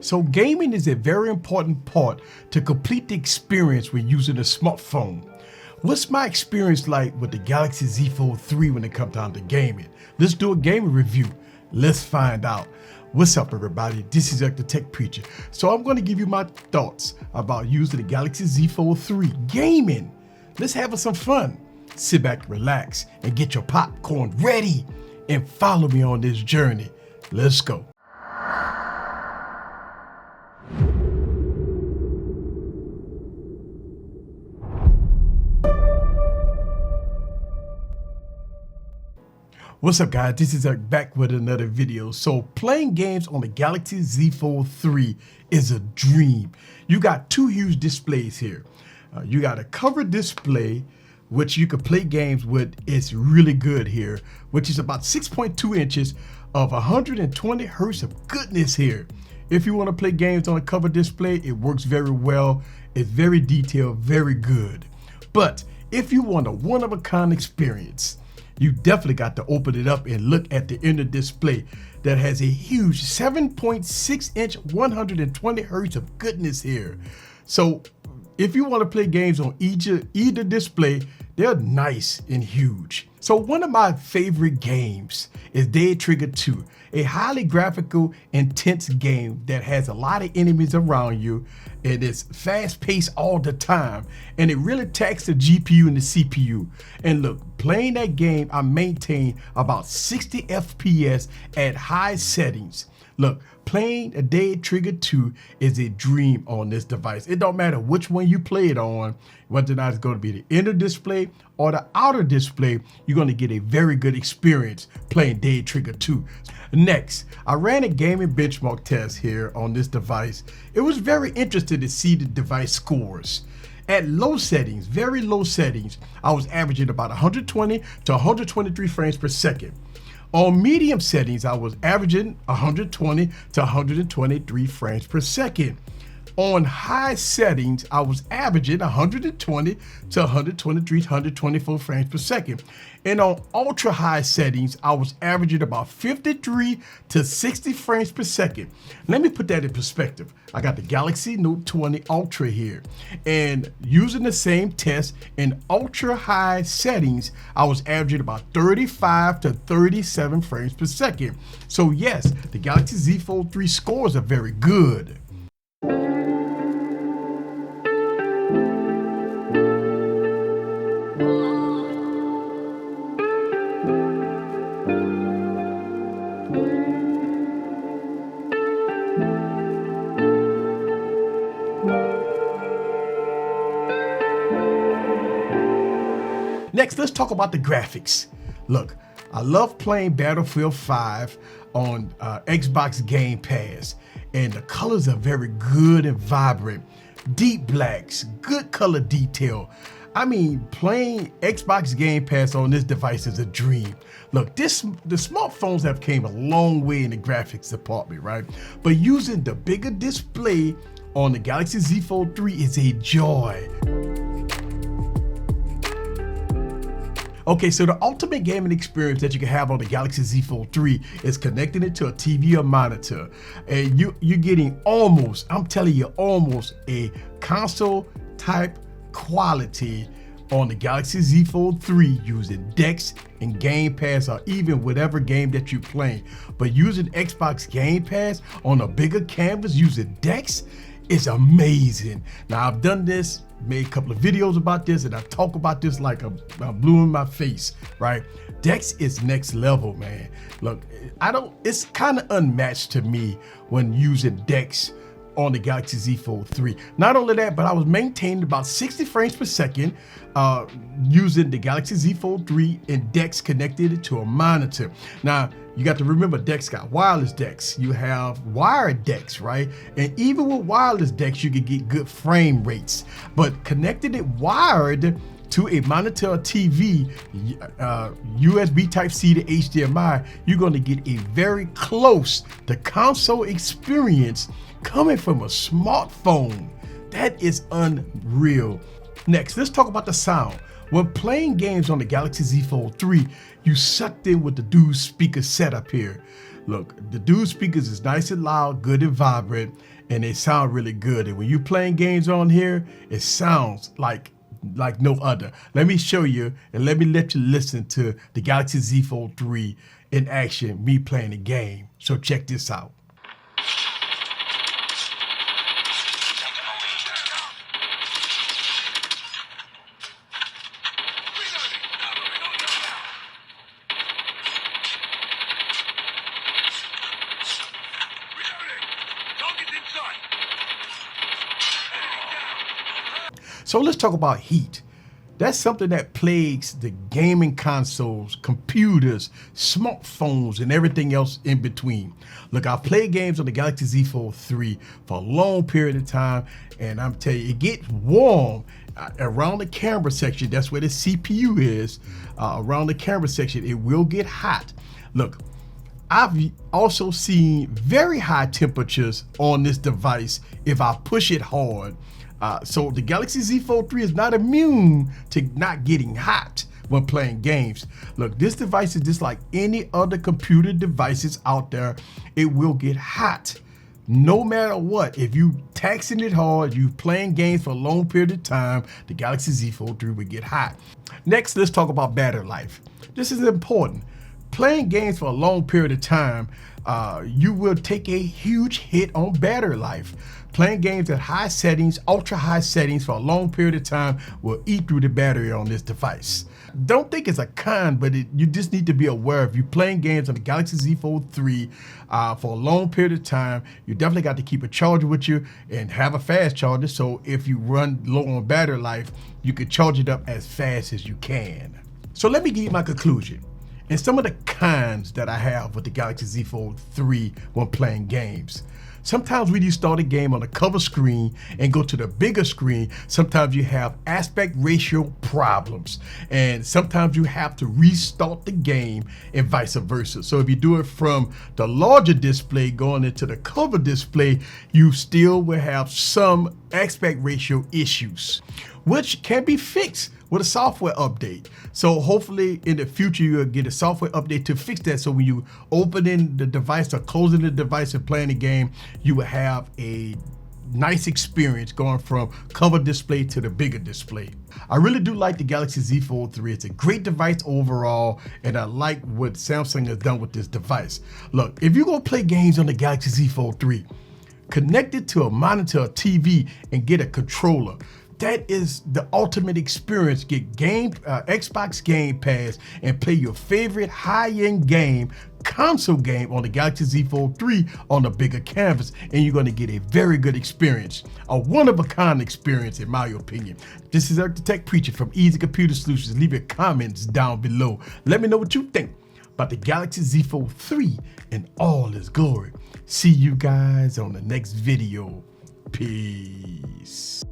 So gaming is a very important part to complete the experience when using a smartphone. What's my experience like with the Galaxy Z Fold 3 when it comes down to gaming? Let's do a gaming review. Let's find out. What's up, everybody? This is the Tech Preacher. So I'm going to give you my thoughts about using the Galaxy Z Fold 3 gaming. Let's have some fun. Sit back, relax, and get your popcorn ready and follow me on this journey. Let's go. What's up, guys? This is back with another video. So playing games on the Galaxy Z Fold 3 is a dream. You got two huge displays here. You got a cover display, which you can play games with. It's really good here, which is about 6.2 inches of 120 hertz of goodness here. If you want to play games on a cover display, it works very well. It's very detailed, very good. But if you want a one-of-a-kind experience, you definitely got to open it up and look at the inner display that has a huge 7.6 inch 120 hertz of goodness here. So if you want to play games on either display, they're nice and huge. So one of my favorite games is Dead Trigger 2, a highly graphical, intense game that has a lot of enemies around you, and it's fast paced all the time, and it really taxes the GPU and the CPU. And look, playing that game, I maintain about 60 FPS at high settings. Look, playing a Dead Trigger 2 is a dream on this device. It don't matter which one you play it on, whether or not it's going to be the inner display or the outer display, you're going to get a very good experience playing Dead Trigger 2. Next, I ran a gaming benchmark test here on this device. It was very interesting to see the device scores. At low settings, very low settings, I was averaging about 120 to 123 frames per second. On medium settings, I was averaging 120 to 123 frames per second. On high settings, I was averaging 120 to 123, 124 frames per second. And on ultra high settings, I was averaging about 53 to 60 frames per second. Let me put that in perspective. I got the Galaxy Note 20 Ultra here, and using the same test in ultra high settings, I was averaging about 35 to 37 frames per second. So yes, the Galaxy Z Fold 3 scores are very good. Next, let's talk about the graphics. Look, I love playing Battlefield 5 on Xbox Game Pass, and the colors are very good and vibrant. Deep blacks, good color detail. I mean, playing Xbox Game Pass on this device is a dream. Look, the smartphones have came a long way in the graphics department, right? But using the bigger display on the Galaxy Z Fold 3 is a joy. Okay, so the ultimate gaming experience that you can have on the Galaxy Z Fold 3 is connecting it to a TV or monitor. And you're getting almost, I'm telling you, almost a console type quality on the Galaxy Z Fold 3 using DeX and Game Pass, or even whatever game that you're playing. But using Xbox Game Pass on a bigger canvas using DeX is amazing. Now, I've done this, made a couple of videos about this, and I talk about this like a blue in my face, right? DeX is next level, man. Look, it's kind of unmatched to me when using DeX on the Galaxy Z Fold 3. Not only that, but I was maintaining about 60 frames per second using the Galaxy Z Fold 3 and DeX connected to a monitor. Now, you got to remember, DeX got wireless DeX. You have wired DeX, right? And even with wireless DeX, you can get good frame rates. But connecting it wired to a monitor or TV, USB Type-C to HDMI, you're going to get a very close to console experience coming from a smartphone. That is unreal. Next, let's talk about the sound. When playing games on the Galaxy Z Fold 3, you sucked in with the dude's speaker setup here. Look, the dude's speakers is nice and loud, good and vibrant, and they sound really good. And when you're playing games on here, it sounds like no other. Let me show you, and let you listen to the Galaxy Z Fold 3 in action, me playing the game. So check this out. So let's talk about heat. That's something that plagues the gaming consoles, computers, smartphones, and everything else in between. Look, I've played games on the Galaxy Z Fold 3 for a long period of time, and I'm telling you, it gets warm around the camera section. That's where the CPU is. Around the camera section, it will get hot. Look, I've also seen very high temperatures on this device if I push it hard. So the Galaxy Z Fold 3 is not immune to not getting hot when playing games. Look, this device is just like any other computer devices out there. It will get hot no matter what. If you taxing it hard, you playing games for a long period of time, the Galaxy Z Fold 3 will get hot. Next, let's talk about battery life. This is important. Playing games for a long period of time, you will take a huge hit on battery life. Playing games at high settings, ultra high settings for a long period of time will eat through the battery on this device. Don't think it's a con, but you just need to be aware if you're playing games on the Galaxy Z Fold 3 for a long period of time, you definitely got to keep a charger with you and have a fast charger. So if you run low on battery life, you can charge it up as fast as you can. So let me give you my conclusion and some of the cons that I have with the Galaxy Z Fold 3 when playing games. Sometimes when you start a game on the cover screen and go to the bigger screen, sometimes you have aspect ratio problems, and sometimes you have to restart the game and vice versa. So if you do it from the larger display going into the cover display, you still will have some aspect ratio issues, which can be fixed with a software update. So hopefully in the future you'll get a software update to fix that, so when you opening the device or closing the device and playing the game, you will have a nice experience going from cover display to the bigger display. I really do like the Galaxy Z Fold 3. It's a great device overall, and I like what Samsung has done with this device. Look, if you're gonna play games on the Galaxy Z Fold 3, connect it to a monitor or TV and get a controller. That is the ultimate experience. Get Xbox Game Pass and play your favorite high-end game, console game on the Galaxy Z Fold 3 on the bigger canvas, and you're going to get a very good experience, a one-of-a-kind experience in my opinion. This is Eric the Tech Preacher from Easy Computer Solutions. Leave your comments down below. Let me know what you think about the Galaxy Z Fold 3 in all its glory. See you guys on the next video. Peace.